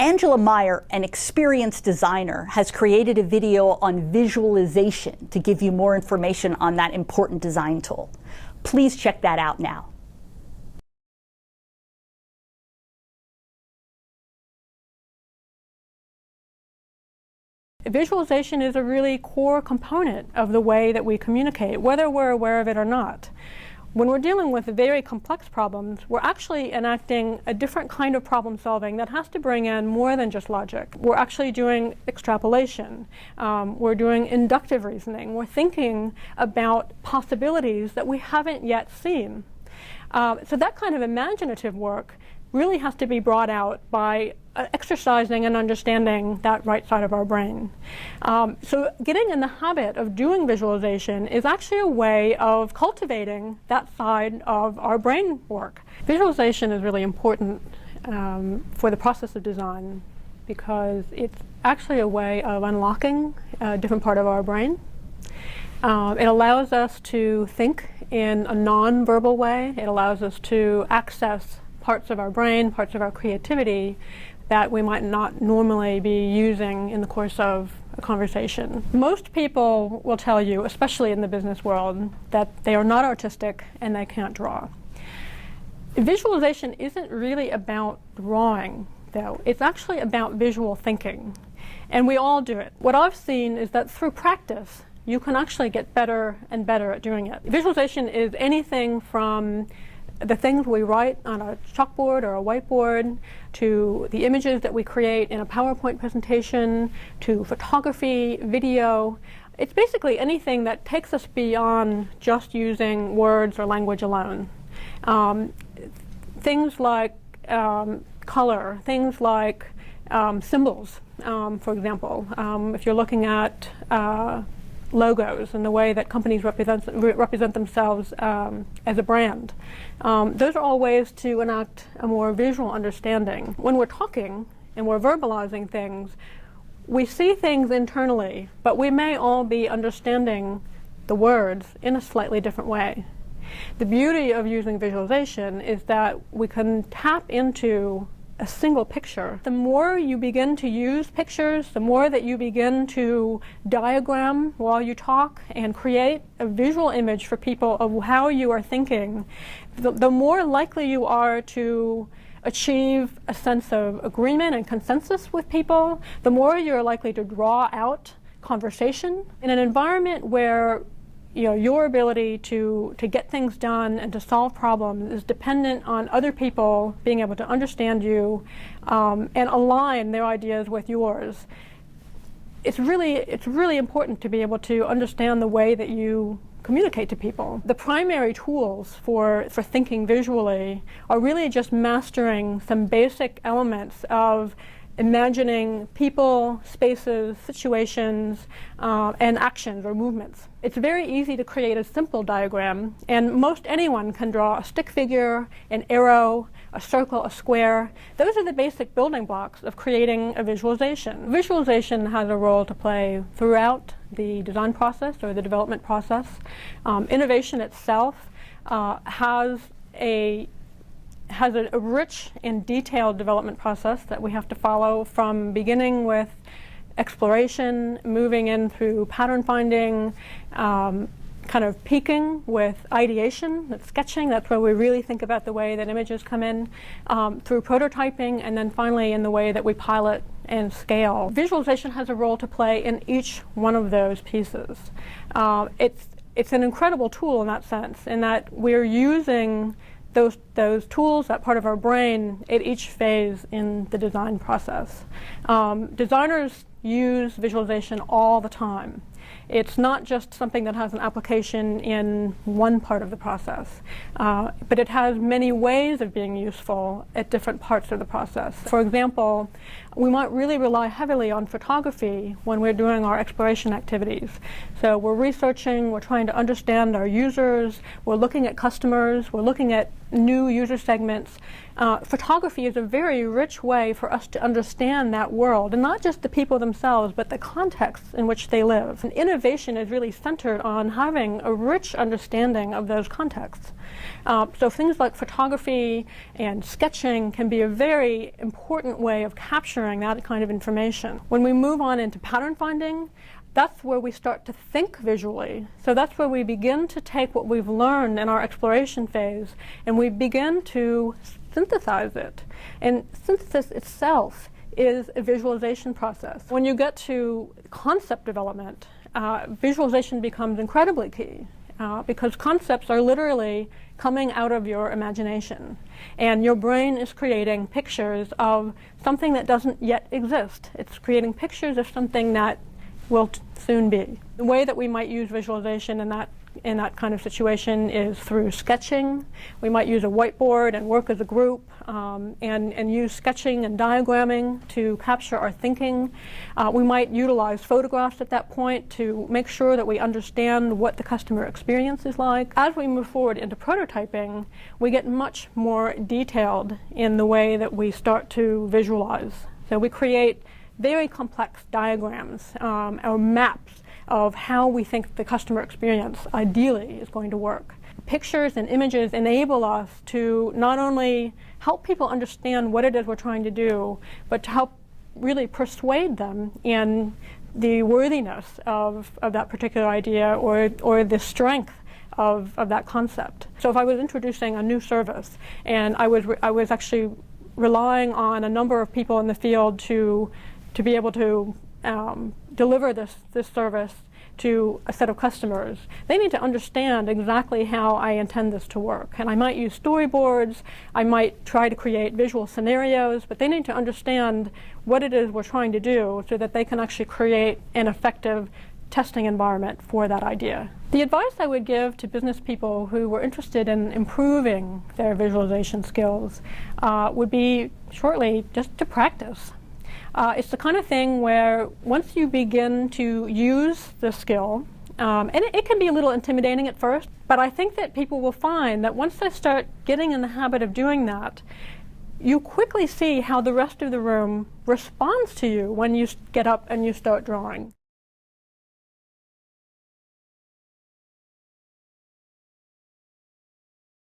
Angela Meyer, an experienced designer, has created a video on visualization to give you more information on that important design tool. Please check that out now. Visualization is a really core component of the way that we communicate, whether we're aware of it or not. When we're dealing with very complex problems, we're actually enacting a different kind of problem solving that has to bring in more than just logic. We're actually doing extrapolation. We're doing inductive reasoning. We're thinking about possibilities that we haven't yet seen. So that kind of imaginative work really has to be brought out by exercising and understanding that right side of our brain. So getting in the habit of doing visualization is actually a way of cultivating that side of our brain work. Visualization is really important for the process of design because it's actually a way of unlocking a different part of our brain. It allows us to think in a non-verbal way. It allows us to access parts of our brain, parts of our creativity that we might not normally be using in the course of a conversation. Most people will tell you, especially in the business world, that they are not artistic and they can't draw. Visualization isn't really about drawing, though. It's actually about visual thinking. And we all do it. What I've seen is that through practice, you can actually get better and better at doing it. Visualization is anything from the things we write on a chalkboard or a whiteboard, to the images that we create in a PowerPoint presentation, to photography, video. It's basically anything that takes us beyond just using words or language alone. Things like color, things like symbols, for example. If you're looking at logos and the way that companies represent themselves as a brand. Those are all ways to enact a more visual understanding. When we're talking and we're verbalizing things, we see things internally, but we may all be understanding the words in a slightly different way. The beauty of using visualization is that we can tap into a single picture. The more you begin to use pictures, the more that you begin to diagram while you talk and create a visual image for people of how you are thinking, the more likely you are to achieve a sense of agreement and consensus with people, the more you're likely to draw out conversation. In an environment where your ability to get things done and to solve problems is dependent on other people being able to understand you and align their ideas with yours. It's really important to be able to understand the way that you communicate to people. The primary tools for thinking visually are really just mastering some basic elements of imagining people, spaces, situations, and actions or movements. It's very easy to create a simple diagram, and most anyone can draw a stick figure, an arrow, a circle, a square. Those are the basic building blocks of creating a visualization. Visualization has a role to play throughout the design process or the development process. Innovation itself has a rich and detailed development process that we have to follow from beginning with exploration, moving in through pattern finding, kind of peaking with ideation, with sketching. That's where we really think about the way that images come in, through prototyping, and then finally in the way that we pilot and scale. Visualization has a role to play in each one of those pieces. It's an incredible tool in that sense, in that we're using those tools, that part of our brain, at each phase in the design process. Designers use visualization all the time. It's not just something that has an application in one part of the process, but it has many ways of being useful at different parts of the process. For example, we might really rely heavily on photography when we're doing our exploration activities. So we're researching, we're trying to understand our users, we're looking at customers, we're looking at new user segments, photography is a very rich way for us to understand that world, and not just the people themselves, but the contexts in which they live. And innovation is really centered on having a rich understanding of those contexts. So things like photography and sketching can be a very important way of capturing that kind of information. When we move on into pattern finding, that's where we start to think visually. So that's where we begin to take what we've learned in our exploration phase and we begin to synthesize it. And synthesis itself is a visualization process. When you get to concept development, visualization becomes incredibly key because concepts are literally coming out of your imagination. And your brain is creating pictures of something that doesn't yet exist. It's creating pictures of something that will soon be. The way that we might use visualization in that kind of situation is through sketching. We might use a whiteboard and work as a group and use sketching and diagramming to capture our thinking. We might utilize photographs at that point to make sure that we understand what the customer experience is like. As we move forward into prototyping, we get much more detailed in the way that we start to visualize. So we create very complex diagrams or maps of how we think the customer experience ideally is going to work. Pictures and images enable us to not only help people understand what it is we're trying to do, but to help really persuade them in the worthiness of that particular idea or the strength of that concept. So if I was introducing a new service and I was actually relying on a number of people in the field to be able to deliver this service to a set of customers, they need to understand exactly how I intend this to work. And I might use storyboards, I might try to create visual scenarios, but they need to understand what it is we're trying to do so that they can actually create an effective testing environment for that idea. The advice I would give to business people who were interested in improving their visualization skills would be shortly just to practice. It's the kind of thing where once you begin to use the skill, and it can be a little intimidating at first, but I think that people will find that once they start getting in the habit of doing that, you quickly see how the rest of the room responds to you when you get up and you start drawing.